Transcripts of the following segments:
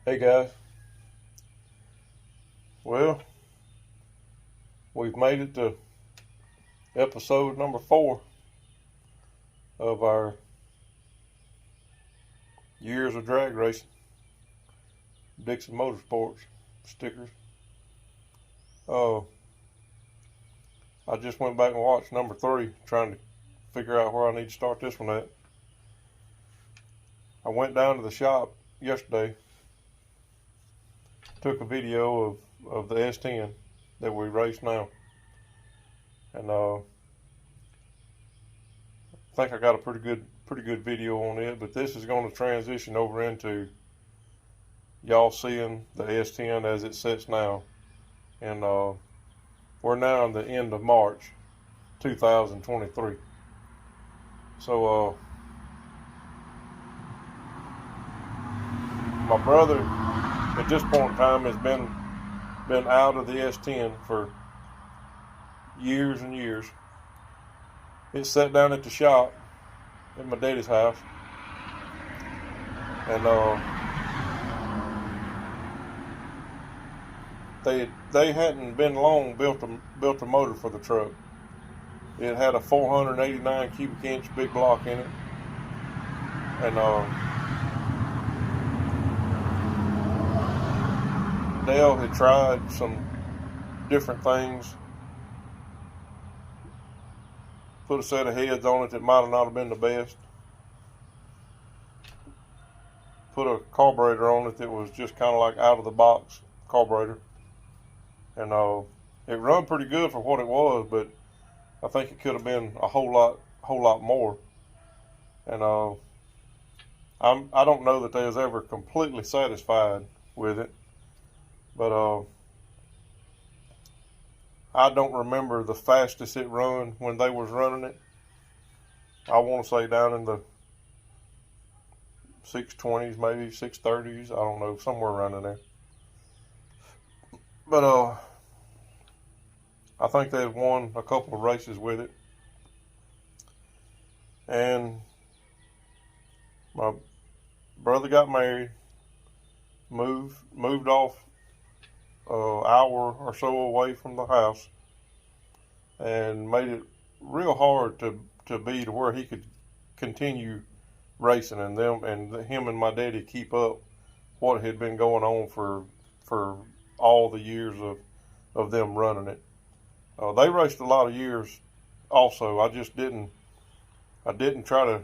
Hey guys, well, we've made it to episode number 4 of our years of drag racing, Dixon motorsports stickers. I just went back and watched number 3, trying to figure out where I need to start this one at. I went down to the shop yesterday, took a video of the S-10 that we race now, and I think I got a pretty good video on it. But this is going to transition over into y'all seeing the S-10 as it sits now, and we're now in the end of March 2023. So my brother at this point in time has been out of the S-10 for years and years. It's sat down at the shop at my daddy's house, and they hadn't been long built a motor for the truck. It had a 489 cubic inch big block in it, and Dale had tried some different things, put a set of heads on it that might have not been the best, put a carburetor on it that was just kind of like out of the box carburetor, and it run pretty good for what it was, but I think it could have been a whole lot more. And I don't know that they was ever completely satisfied with it, but I don't remember the fastest it run when they was running it. I want to say down in the 620s, maybe 630s. I don't know, somewhere around in there. But I think they had won a couple of races with it. And my brother got married, moved off an hour or so away from the house, and made it real hard to be to where he could continue racing, and him and my daddy keep up what had been going on for all the years of them running it. They raced a lot of years also. I didn't try to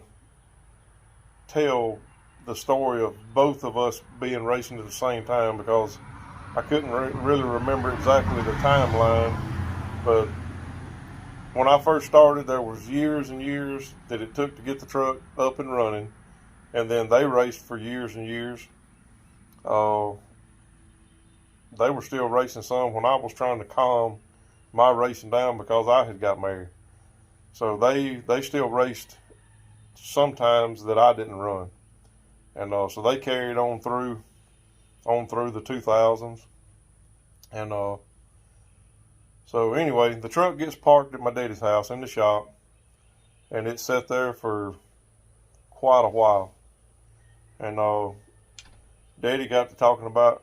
tell the story of both of us being racing at the same time, because I couldn't really remember exactly the timeline. But when I first started, there was years and years that it took to get the truck up and running, and then they raced for years and years. They were still racing some when I was trying to calm my racing down because I had got married. So they still raced sometimes that I didn't run, and so they carried on through the 2000s, and so anyway, the truck gets parked at my daddy's house in the shop, and it sat there for quite a while, and Daddy got to talking about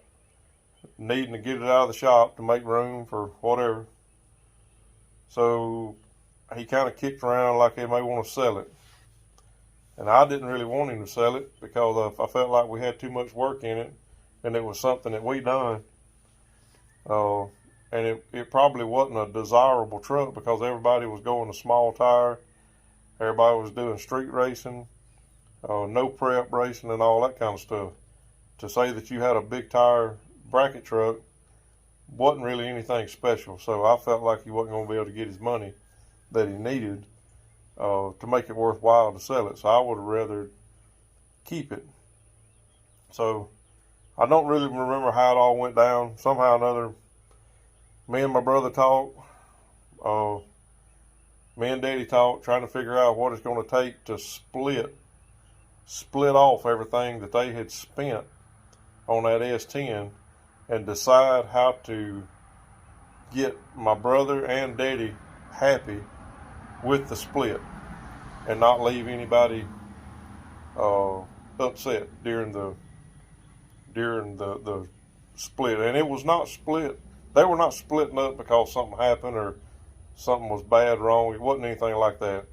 needing to get it out of the shop to make room for whatever. So he kind of kicked around like he may want to sell it. And I didn't really want him to sell it because I felt like we had too much work in it, and it was something that we done. And it probably wasn't a desirable truck because everybody was going to small tire. Everybody was doing street racing, no prep racing and all that kind of stuff. To say that you had a big tire bracket truck wasn't really anything special. So I felt like he wasn't going to be able to get his money that he needed to make it worthwhile to sell it. So I would have rather keep it. So I don't really remember how it all went down. Somehow or another, me and my brother talked. Me and Daddy talked, trying to figure out what it's going to take to split off everything that they had spent on that S-10 and decide how to get my brother and Daddy happy with the split and not leave anybody upset during during the split, and it was not split. They were not splitting up because something happened or something was bad wrong. It wasn't anything like that.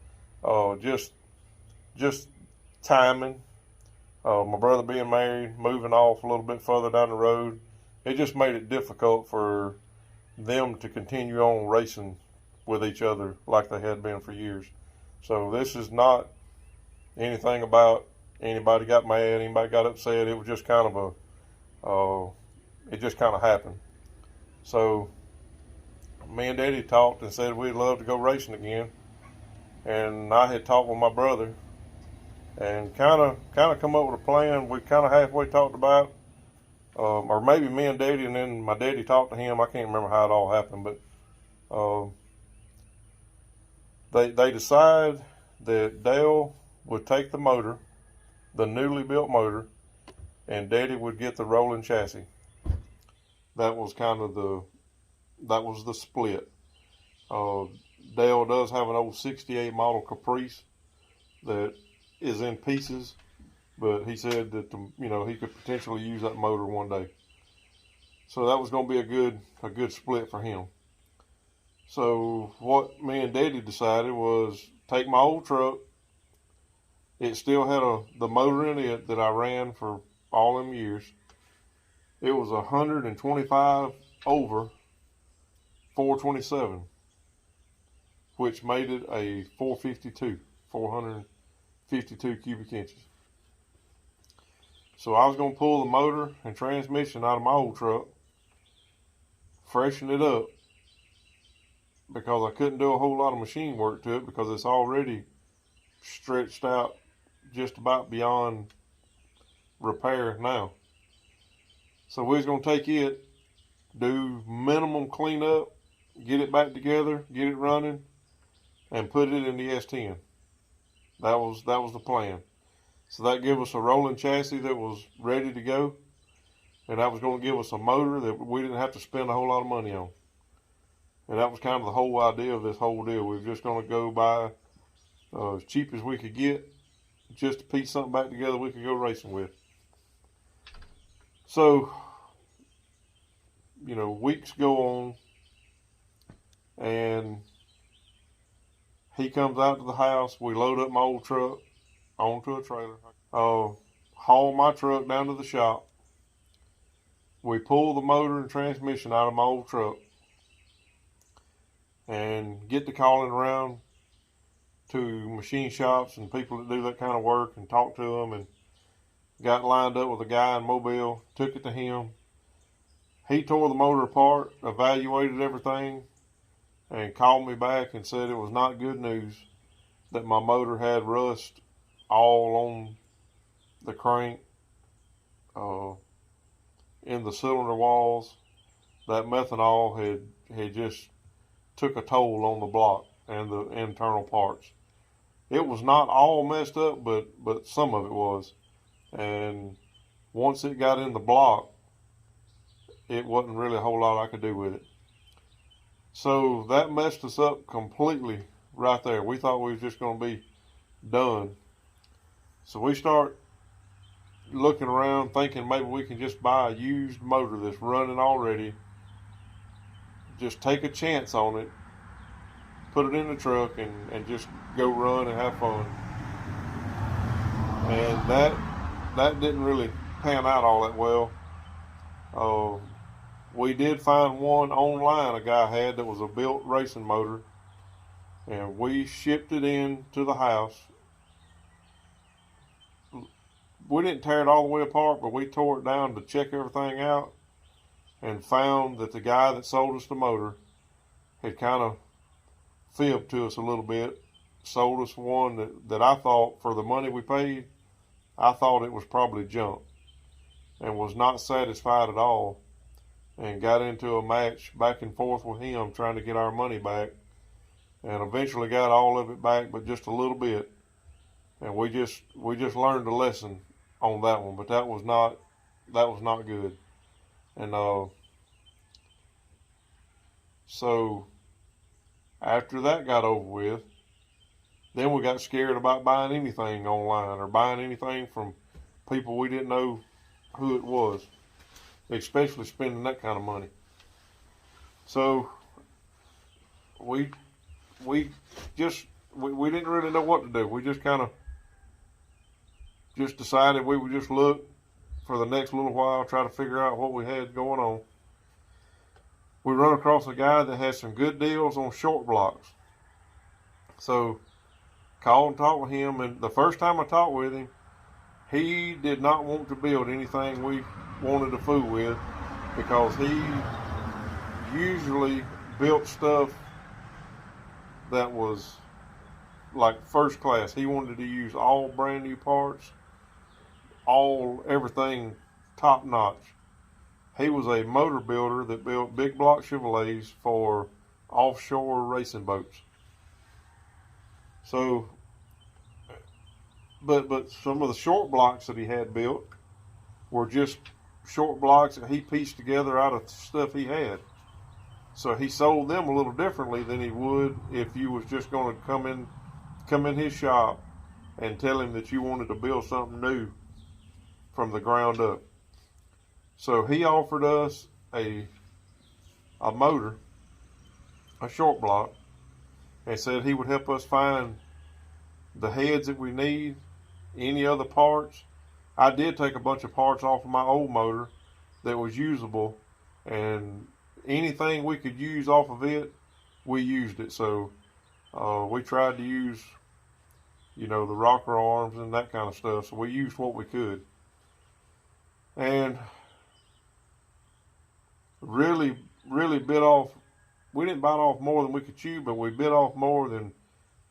Just timing. My brother being married, moving off a little bit further down the road, it just made it difficult for them to continue on racing with each other like they had been for years. So this is not anything about anybody got mad, anybody got upset. It was just kind of it just kind of happened. So me and Daddy talked and said we'd love to go racing again. And I had talked with my brother and kind of come up with a plan. We kind of halfway talked about, or maybe me and Daddy, and then my daddy talked to him. I can't remember how it all happened, but they decided that Dale would take the motor, the newly built motor, and Daddy would get the rolling chassis. That was kind of the split. Dale does have an old 68 model Caprice that is in pieces, but he said that he could potentially use that motor one day. So that was going to be a good split for him. So what me and Daddy decided was take my old truck. It still had the motor in it that I ran for all them years. It was 125 over 427, which made it a 452 cubic inches. So I was going to pull the motor and transmission out of my old truck, freshen it up, because I couldn't do a whole lot of machine work to it because it's already stretched out just about beyond repair now. So we was going to take it, do minimum cleanup, get it back together, get it running, and put it in the s-10. That was the plan. So that gave us a rolling chassis that was ready to go, and that was going to give us a motor that we didn't have to spend a whole lot of money on. And that was kind of the whole idea of this whole deal. We were just going to go buy as cheap as we could get, just to piece something back together we could go racing with. So, weeks go on, and he comes out to the house. We load up my old truck onto a trailer, haul my truck down to the shop. We pull the motor and transmission out of my old truck and get to calling around to machine shops and people that do that kind of work and talk to them, and got lined up with a guy in Mobile, took it to him. He tore the motor apart, evaluated everything, and called me back and said it was not good news, that my motor had rust all on the crank, in the cylinder walls. That methanol had just took a toll on the block and the internal parts. It was not all messed up, but some of it was. And once it got in the block, it wasn't really a whole lot I could do with it. So that messed us up completely right there. We thought we was just going to be done. So we start looking around, thinking maybe we can just buy a used motor that's running already, just take a chance on it, put it in the truck, and just go run and have fun. And that didn't really pan out all that well. We did find one online a guy had that was a built racing motor, and we shipped it in to the house. We didn't tear it all the way apart, but we tore it down to check everything out, and found that the guy that sold us the motor had kind of fibbed to us a little bit, sold us one that I thought, for the money we paid, I thought it was probably junk, and was not satisfied at all, and got into a match back and forth with him trying to get our money back, and eventually got all of it back, but just a little bit. And we just learned a lesson on that one, but that was not good. And so after that got over with, then we got scared about buying anything online or buying anything from people we didn't know who it was, especially spending that kind of money. So we we we didn't really know what to do. We just kind of just decided we would just look for the next little while, try to figure out what we had going on. We run across a guy that had some good deals on short blocks. So called and talked with him, and the first time I talked with him, he did not want to build anything we wanted to fool with, because he usually built stuff that was like first class. He wanted to use all brand new parts, everything top notch. He was a motor builder that built big block Chevrolets for offshore racing boats. So, but some of the short blocks that he had built were just short blocks that he pieced together out of stuff he had. So he sold them a little differently than he would if you was just going to come in his shop and tell him that you wanted to build something new from the ground up. So he offered us a motor, a short block, and said he would help us find the heads that we need, any other parts. I did take a bunch of parts off of my old motor that was usable, and anything we could use off of it, we used it. So we tried to use, the rocker arms and that kind of stuff. So we used what we could. And really bit off. We didn't bite off more than we could chew, but we bit off more than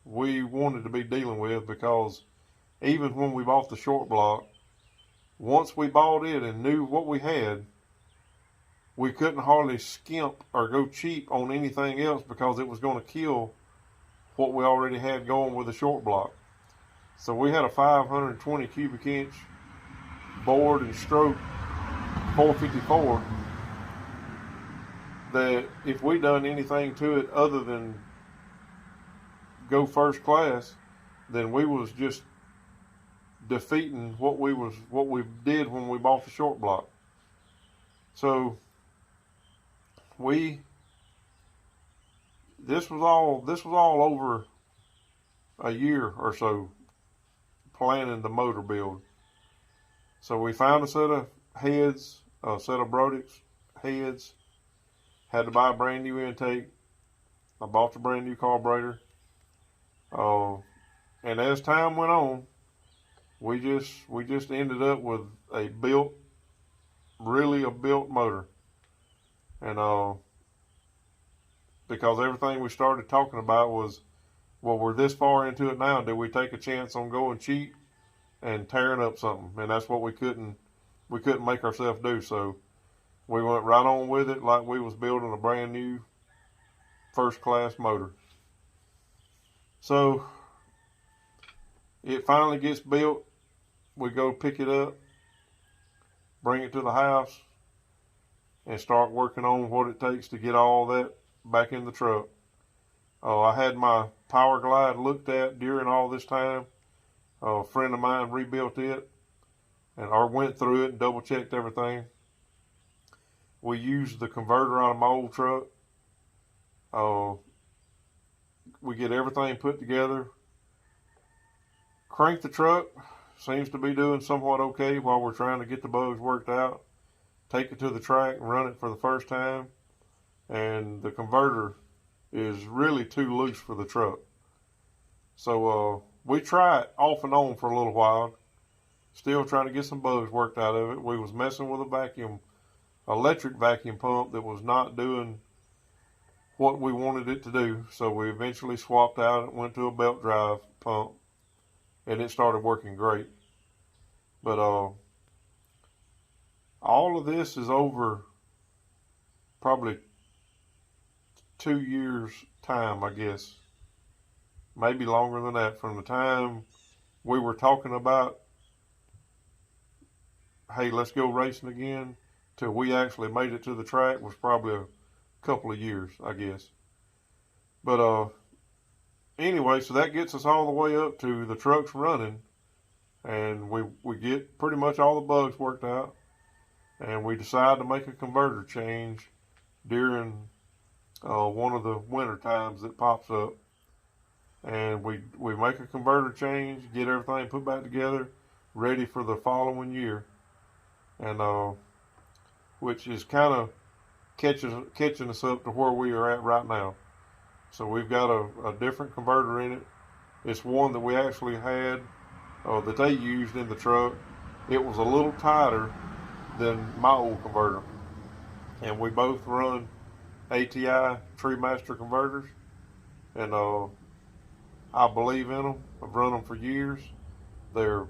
we wanted to be dealing with, because even when we bought the short block, once we bought it and knew what we had, we couldn't hardly skimp or go cheap on anything else, because it was going to kill what we already had going with the short block. So we had a 520 cubic inch bored and stroke 454 that if we done anything to it other than go first class, then we was just defeating what we did when we bought the short block. So this was all over a year or so planning the motor build. So we found a set of heads, a set of Brodix heads, had to buy a brand new intake. I bought the brand new carburetor. And as time went on, we just ended up with a built motor. And because everything we started talking about was, well, we're this far into it now, do we take a chance on going cheap and tearing up something? And that's what we couldn't make ourselves do. So we went right on with it like we was building a brand new first class motor. So it finally gets built. We go pick it up, bring it to the house, and start working on what it takes to get all that back in the truck. I had my Power Glide looked at during all this time. A friend of mine rebuilt it, or went through it and double checked everything. We used the converter on my old truck. We get everything put together. Crank the truck. Seems to be doing somewhat okay while we're trying to get the bugs worked out. Take it to the track and run it for the first time. And the converter is really too loose for the truck. So we tried off and on for a little while. Still trying to get some bugs worked out of it. We was messing with a electric vacuum pump that was not doing what we wanted it to do. So we eventually swapped out and went to a belt drive pump, and it started working great. But all of this is over probably 2 years time, I guess. Maybe longer than that, from the time we were talking about, hey, let's go racing again, till we actually made it to the track was probably a couple of years, I guess. But anyway, so that gets us all the way up to the truck's running, and we get pretty much all the bugs worked out. and we decided to make a converter change during one of the winter times that pops up. And we make a converter change, get everything put back together, ready for the following year, and which is kind of catching us up to where we are at right now. So we've got a different converter in it. It's one that we actually had that they used in the truck. It was a little tighter than my old converter, and we both run ATI Treemaster converters, and I believe in them. I've run them for years. They're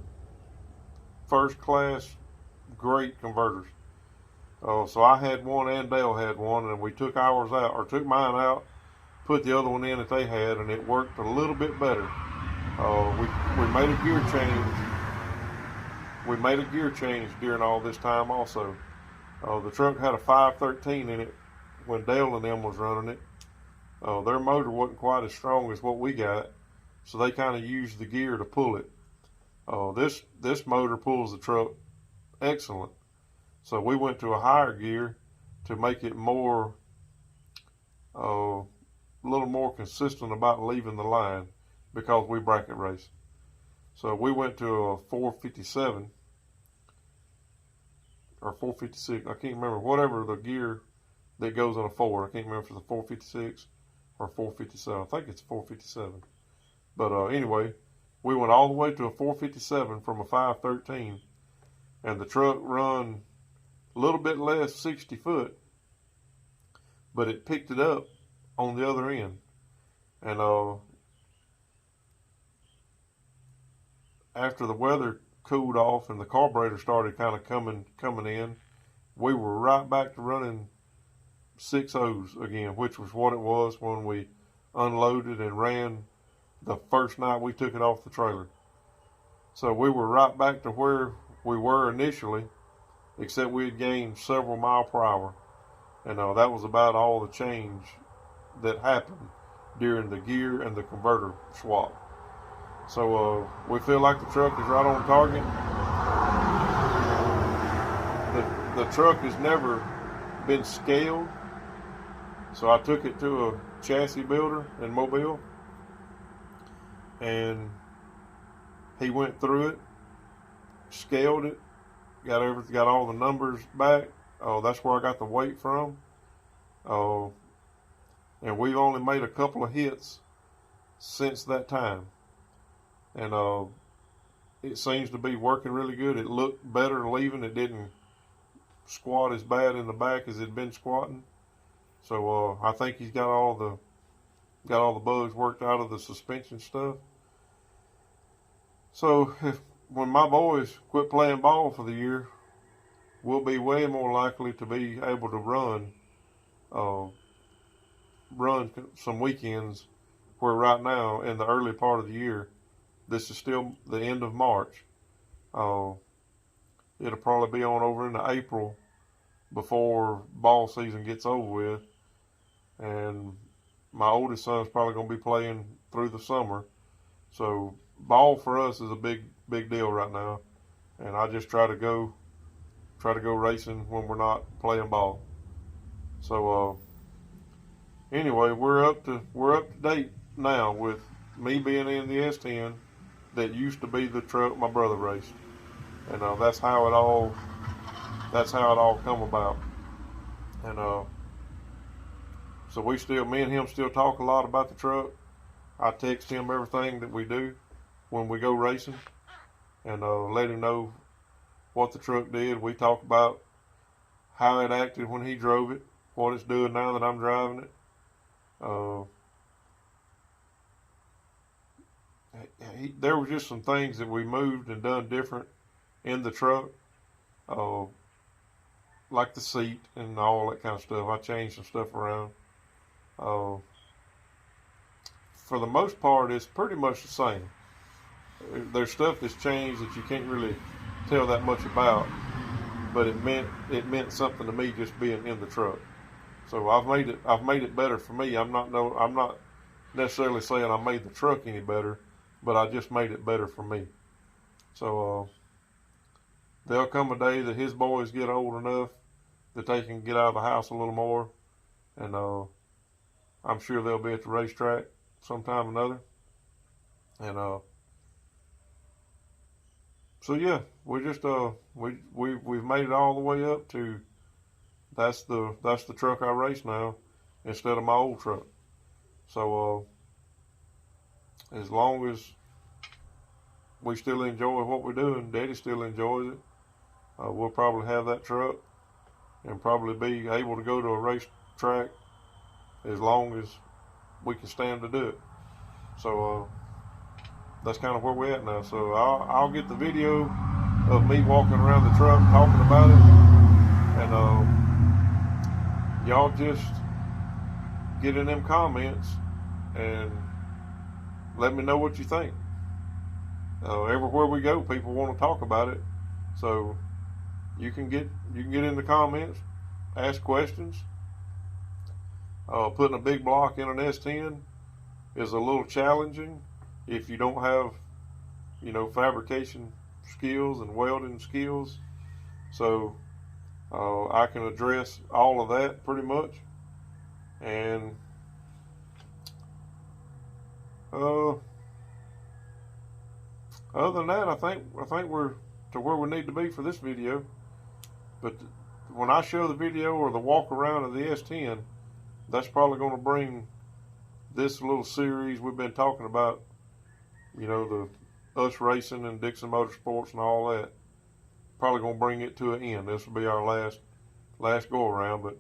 first class, great converters. So I had one and Dale had one, and we took ours out, or took mine out, put the other one in that they had, and it worked a little bit better. We made a gear change. We made a gear change during all this time also. The truck had a 513 in it when Dale and them was running it. Their motor wasn't quite as strong as what we got, so they kind of used the gear to pull it. This motor pulls the truck excellent. So we went to a higher gear to make it more, a little more consistent about leaving the line, because we bracket race. So we went to a 457 or 456. I can't remember, whatever the gear that goes on a 4. I can't remember if it's a 456 or 457. I think it's 457. But anyway, we went all the way to a 457 from a 513, and the truck run a little bit less 60 foot, but it picked it up on the other end. And after the weather cooled off and the carburetor started kind of coming in, we were right back to running 6.0s again, which was what it was when we unloaded and ran the first night we took it off the trailer. So we were right back to where we were initially, except we had gained several miles per hour. And that was about all the change that happened during the gear and the converter swap. So we feel like the truck is right on target. The truck has never been scaled, so I took it to a chassis builder in Mobile, and he went through it, scaled it, got all the numbers back. That's where I got the weight from. And we've only made a couple of hits since that time, and it seems to be working really good. It looked better leaving. It didn't squat as bad in the back as it'd been squatting. So I think he's got all the bugs worked out of the suspension stuff. So when my boys quit playing ball for the year, we'll be way more likely to be able to run some weekends, where right now in the early part of the year, this is still the end of March, it'll probably be on over into April before ball season gets over with, and my oldest son's probably going to be playing through the summer. So ball for us is a big deal right now, and I just try to go racing when we're not playing ball. So anyway, we're up to date now with me being in the S-10 that used to be the truck my brother raced, and that's how it all come about. And so me and him still talk a lot about the truck. I text him everything that we do when we go racing, and let him know what the truck did. We talk about how it acted when he drove it, what it's doing now that I'm driving it. There were just some things that we moved and done different in the truck, like the seat and all that kind of stuff. I changed some stuff around. For the most part, it's pretty much the same. There's stuff that's changed that you can't really tell that much about, but it meant something to me just being in the truck. So I've made it better for me. I'm not necessarily saying I made the truck any better, but I just made it better for me. So there'll come a day that his boys get old enough that they can get out of the house a little more, and I'm sure they'll be at the racetrack sometime or another. And so yeah, we just we've made it all the way up to that's the truck I race now instead of my old truck. So as long as we still enjoy what we're doing, Daddy still enjoys it, we'll probably have that truck and probably be able to go to a racetrack as long as we can stand to do it. So that's kind of where we're at now. So I'll get the video of me walking around the truck talking about it, and y'all just get in them comments and let me know what you think. Everywhere we go, people want to talk about it, so you can get in the comments, ask questions. Putting a big block in an S-10 is a little challenging if you don't have, fabrication skills and welding skills. So I can address all of that pretty much. And other than that, I think we're to where we need to be for this video. But when I show the video or the walk around of the S-10, that's probably going to bring this little series we've been talking about, the us racing and Dixon Motorsports and all that, probably going to bring it to an end. This will be our last go around. But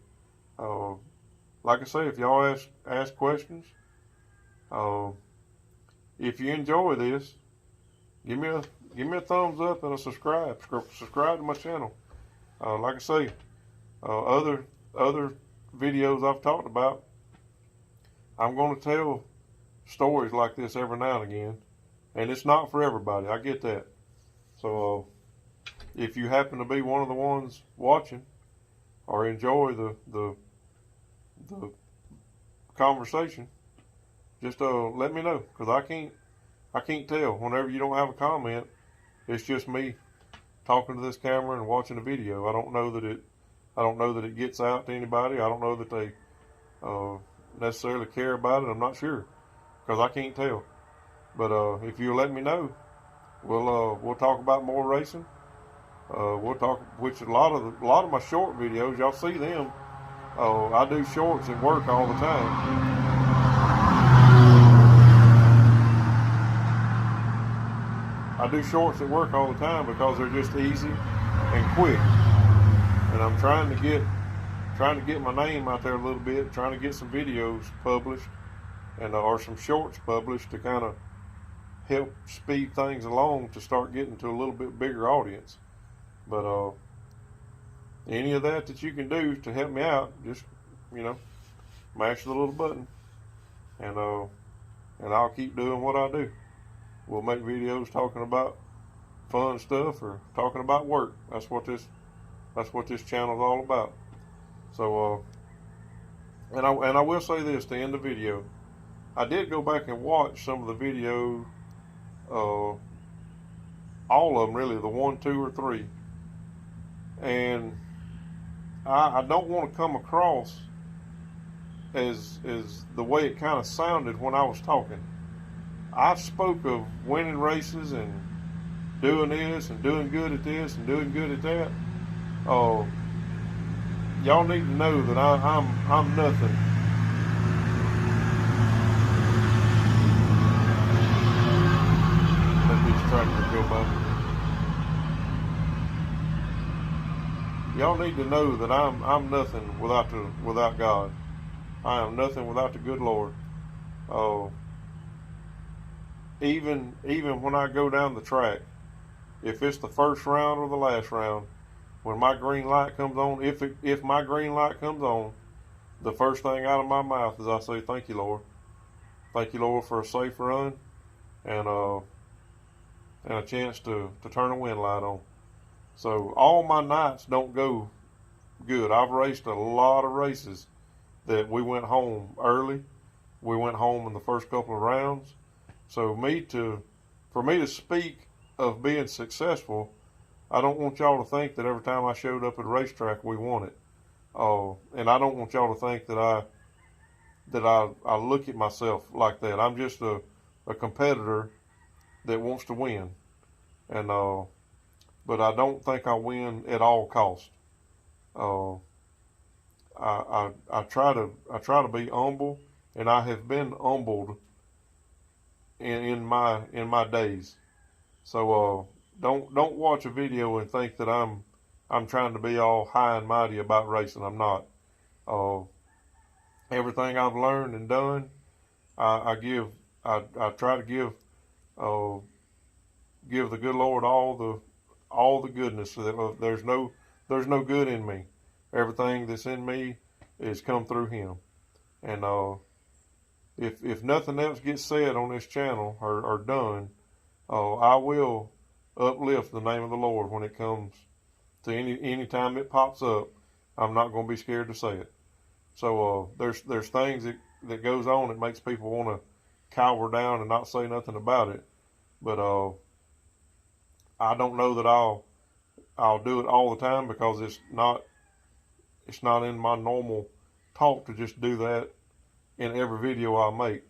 like I say, if y'all ask questions, if you enjoy this, give me a thumbs up and a subscribe to my channel. Like I say, other videos I've talked about, I'm going to tell stories like this every now and again, and it's not for everybody. I get that. So if you happen to be one of the ones watching or enjoy the conversation, just let me know, because I can't tell. Whenever you don't have a comment, it's just me talking to this camera and watching a video. I don't know that it gets out to anybody. I don't know that they necessarily care about it. I'm not sure, because I can't tell. But if you let me know, we'll talk about more racing. We'll talk, which a lot of my short videos, y'all see them. I do shorts at work all the time. I do shorts at work all the time because they're just easy and quick. And I'm trying to get my name out there a little bit, trying to get some videos published and or some shorts published to kind of help speed things along to start getting to a little bit bigger audience. But any of that you can do to help me out, just mash the little button, and I'll keep doing what I do. We'll make videos talking about fun stuff or talking about work. That's what this channel is all about. So and I will say this to end the video. I did go back and watch some of the video, all of them really, the 1, 2, or 3, and I don't want to come across as the way it kind of sounded when I was talking. I spoke of winning races and doing this and doing good at this and doing good at that. Y'all need to know that I'm nothing. Let these tractors go by. Y'all need to know that I'm nothing without God. I am nothing without the good Lord. Even when I go down the track, if it's the first round or the last round, when my green light comes on, if my green light comes on, the first thing out of my mouth is I say, "Thank you, Lord. Thank you, Lord, for a safe run and a chance to turn a wind light on." So all my nights don't go good. I've raced a lot of races that we went home early. We went home in the first couple of rounds. So for me to speak of being successful, I don't want y'all to think that every time I showed up at a racetrack we won it. And I don't want y'all to think that I look at myself like that. I'm just a competitor that wants to win, and but I don't think I win at all costs. Uh, I try to be humble, and I have been humbled in my days. So don't watch a video and think that I'm trying to be all high and mighty about racing. I'm not. Uh, Everything I've learned and done, I try to give the good Lord all the goodness. There's no good in me. Everything that's in me is come through Him. And if nothing else gets said on this channel or done, I will uplift the name of the Lord when it comes to any time it pops up. I'm not going to be scared to say it. So there's things that goes on that makes people want to cower down and not say nothing about it. But I don't know that I'll do it all the time, because it's not in my normal talk to just do that in every video I make.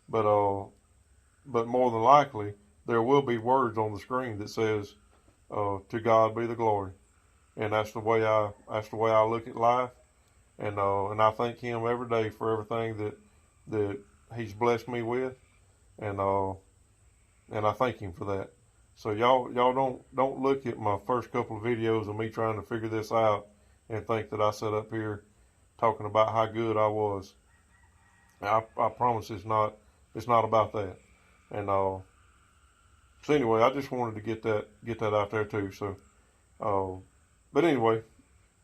But more than likely there will be words on the screen that says, "To God be the glory," and that's the way I look at life. And I thank Him every day for everything that He's blessed me with, and I thank Him for that. So y'all don't look at my first couple of videos of me trying to figure this out and think that I sat up here talking about how good I was. I promise it's not about that. And so anyway, I just wanted to get that out there too. So but anyway,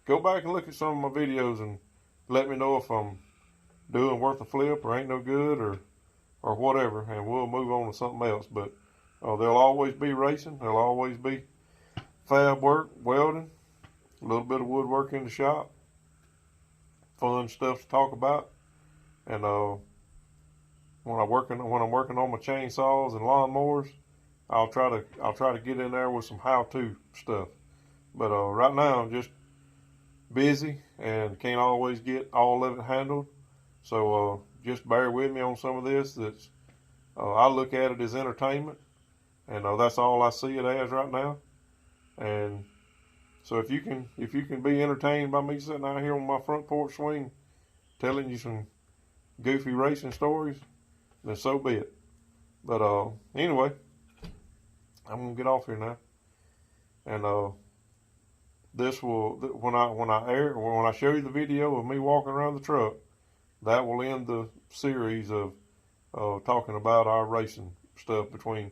go back and look at some of my videos and let me know if I'm doing worth a flip or ain't no good or whatever, and we'll move on to something else. But there'll always be racing. There'll always be fab work, welding, a little bit of woodwork in the shop, fun stuff to talk about. And when I'm working on my chainsaws and lawnmowers, I'll try to get in there with some how-to stuff. But right now I'm just busy and can't always get all of it handled. So just bear with me on some of this. That's I look at it as entertainment, and that's all I see it as right now. And so if you can be entertained by me sitting out here on my front porch swing telling you some goofy racing stories, then so be it. But anyway, I'm gonna get off here now. And this will, when I show you the video of me walking around the truck, that will end the series of talking about our racing stuff between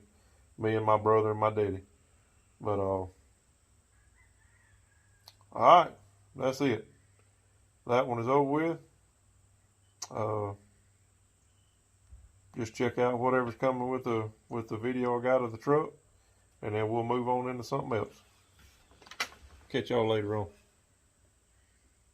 me and my brother and my daddy. But all right, that's it. That one is over with. Just check out whatever's coming with the video I got of the truck, and then we'll move on into something else. Catch y'all later on.